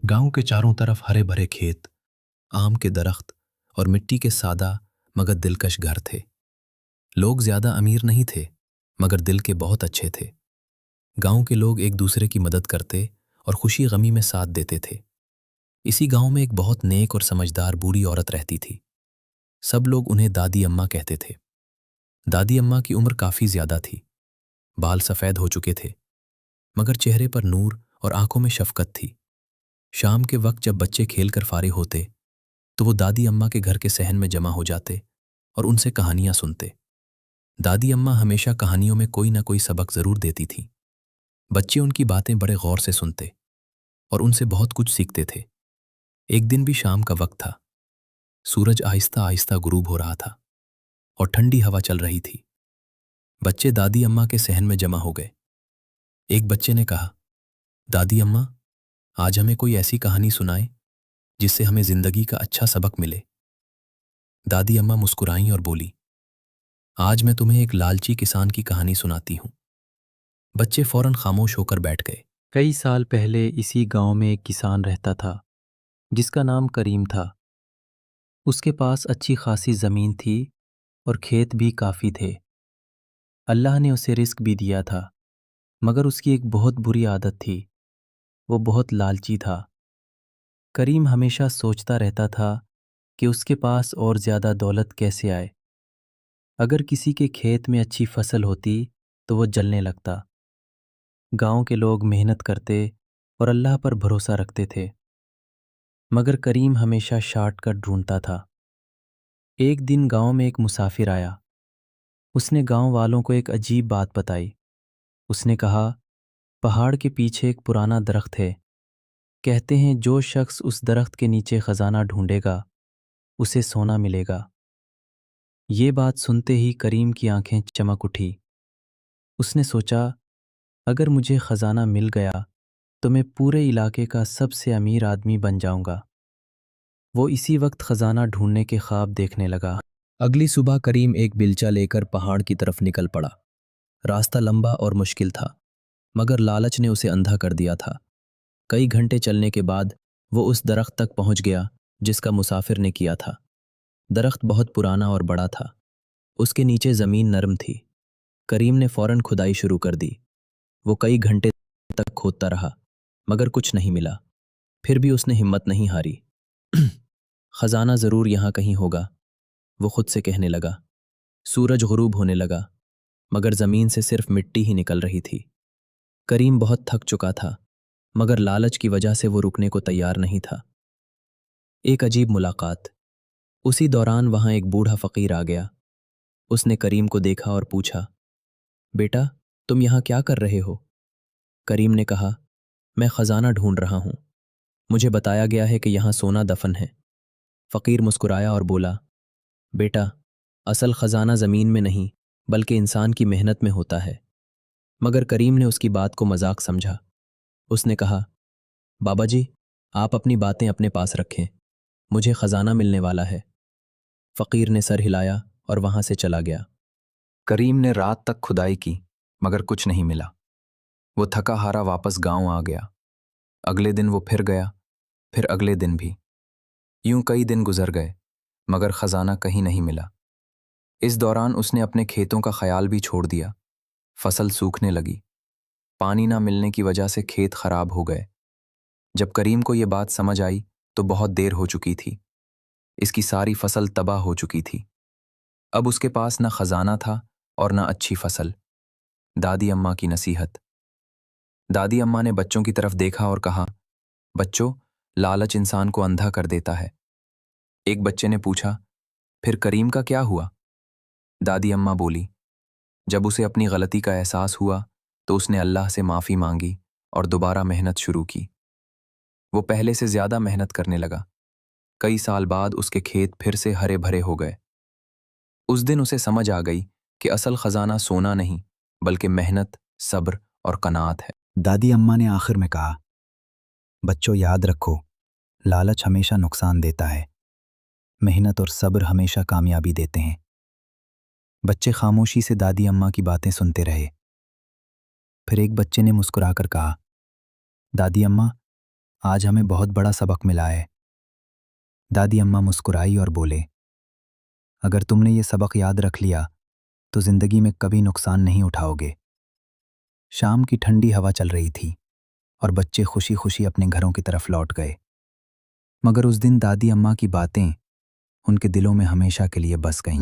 गांव के चारों तरफ हरे भरे खेत, आम के दरख्त और मिट्टी के सादा मगर दिलकश घर थे। लोग ज्यादा अमीर नहीं थे, मगर दिल के बहुत अच्छे थे। गांव के लोग एक दूसरे की मदद करते और खुशी गमी में साथ देते थे। इसी गांव में एक बहुत नेक और समझदार बूढ़ी औरत रहती थी। सब लोग उन्हें दादी अम्मा कहते थे। दादी अम्मा की उम्र काफी ज्यादा थी। बाल सफेद हो चुके थे, मगर चेहरे पर नूर और आंखों में शफकत थी। शाम के वक्त जब बच्चे खेल कर फारिग होते तो वो दादी अम्मा के घर के सहन में जमा हो जाते और उनसे कहानियां सुनते। दादी अम्मा हमेशा कहानियों में कोई ना कोई सबक जरूर देती थी। बच्चे उनकी बातें बड़े गौर से सुनते और उनसे बहुत कुछ सीखते थे। एक दिन भी शाम का वक्त था। सूरज आहिस्ता आहिस्ता गुरूब हो रहा था और ठंडी हवा चल रही थी। बच्चे दादी अम्मा के सहन में जमा हो गए। एक बच्चे ने कहा, दादी अम्मा, आज हमें कोई ऐसी कहानी सुनाए जिससे हमें जिंदगी का अच्छा सबक मिले। दादी अम्मा मुस्कुराईं और बोली, आज मैं तुम्हें एक लालची किसान की कहानी सुनाती हूँ। बच्चे फौरन खामोश होकर बैठ गए। कई साल पहले इसी गांव में एक किसान रहता था जिसका नाम करीम था। उसके पास अच्छी खासी ज़मीन थी और खेत भी काफ़ी थे। अल्लाह ने उसे रिस्क भी दिया था, मगर उसकी एक बहुत बुरी आदत थी। वो बहुत लालची था। करीम हमेशा सोचता रहता था कि उसके पास और ज़्यादा दौलत कैसे आए। अगर किसी के खेत में अच्छी फसल होती तो वो जलने लगता। गांव के लोग मेहनत करते और अल्लाह पर भरोसा रखते थे, मगर करीम हमेशा शॉर्टकट ढूंढता था। एक दिन गांव में एक मुसाफिर आया। उसने गांव वालों को एक अजीब बात बताई। उसने कहा, पहाड़ के पीछे एक पुराना दरख्त है। कहते हैं जो शख्स उस दरख्त के नीचे खजाना ढूंढेगा उसे सोना मिलेगा। ये बात सुनते ही करीम की आंखें चमक उठी। उसने सोचा, अगर मुझे खजाना मिल गया तो मैं पूरे इलाके का सबसे अमीर आदमी बन जाऊंगा। वो इसी वक्त खजाना ढूंढने के ख्वाब देखने लगा। अगली सुबह करीम एक बिलचा लेकर पहाड़ की तरफ निकल पड़ा। रास्ता लंबा और मुश्किल था, मगर लालच ने उसे अंधा कर दिया था। कई घंटे चलने के बाद वो उस दरख्त तक पहुंच गया जिसका मुसाफिर ने किया था। दरख्त बहुत पुराना और बड़ा था। उसके नीचे जमीन नरम थी। करीम ने फौरन खुदाई शुरू कर दी। वो कई घंटे तक खोदता रहा, मगर कुछ नहीं मिला। फिर भी उसने हिम्मत नहीं हारी। खजाना जरूर यहाँ कहीं होगा, वो खुद से कहने लगा। सूरज गुरूब होने लगा, मगर जमीन से सिर्फ मिट्टी ही निकल रही थी। करीम बहुत थक चुका था, मगर लालच की वजह से वो रुकने को तैयार नहीं था। एक अजीब मुलाकात। उसी दौरान वहां एक बूढ़ा फकीर आ गया। उसने करीम को देखा और पूछा, बेटा, तुम यहाँ क्या कर रहे हो? करीम ने कहा, मैं खजाना ढूंढ रहा हूँ। मुझे बताया गया है कि यहाँ सोना दफन है। फकीर मुस्कुराया और बोला, बेटा, असल खजाना जमीन में नहीं बल्कि इंसान की मेहनत में होता है। मगर करीम ने उसकी बात को मजाक समझा। उसने कहा, बाबा जी, आप अपनी बातें अपने पास रखें, मुझे खजाना मिलने वाला है। फकीर ने सर हिलाया और वहां से चला गया। करीम ने रात तक खुदाई की, मगर कुछ नहीं मिला। वो थका हारा वापस गांव आ गया। अगले दिन वो फिर गया, फिर अगले दिन भी। यूं कई दिन गुजर गए, मगर खजाना कहीं नहीं मिला। इस दौरान उसने अपने खेतों का ख्याल भी छोड़ दिया। फसल सूखने लगी। पानी ना मिलने की वजह से खेत खराब हो गए। जब करीम को ये बात समझ आई तो बहुत देर हो चुकी थी। इसकी सारी फसल तबाह हो चुकी थी। अब उसके पास ना खजाना था और ना अच्छी फसल। दादी अम्मा की नसीहत। दादी अम्मा ने बच्चों की तरफ देखा और कहा, बच्चों, लालच इंसान को अंधा कर देता है। एक बच्चे ने पूछा, फिर करीम का क्या हुआ? दादी अम्मा बोली, जब उसे अपनी गलती का एहसास हुआ तो उसने अल्लाह से माफ़ी मांगी और दोबारा मेहनत शुरू की। वो पहले से ज़्यादा मेहनत करने लगा। कई साल बाद उसके खेत फिर से हरे भरे हो गए। उस दिन उसे समझ आ गई कि असल खजाना सोना नहीं बल्कि मेहनत, सब्र और कनात है। दादी अम्मा ने आखिर में कहा, बच्चों याद रखो, लालच हमेशा नुकसान देता है, मेहनत और सब्र हमेशा कामयाबी देते हैं। बच्चे खामोशी से दादी अम्मा की बातें सुनते रहे। फिर एक बच्चे ने मुस्कुराकर कहा, दादी अम्मा, आज हमें बहुत बड़ा सबक मिला है। दादी अम्मा मुस्कुराई और बोले, अगर तुमने ये सबक याद रख लिया तो जिंदगी में कभी नुकसान नहीं उठाओगे। शाम की ठंडी हवा चल रही थी और बच्चे खुशी खुशी अपने घरों की तरफ लौट गए। मगर उस दिन दादी अम्मा की बातें उनके दिलों में हमेशा के लिए बस गईं।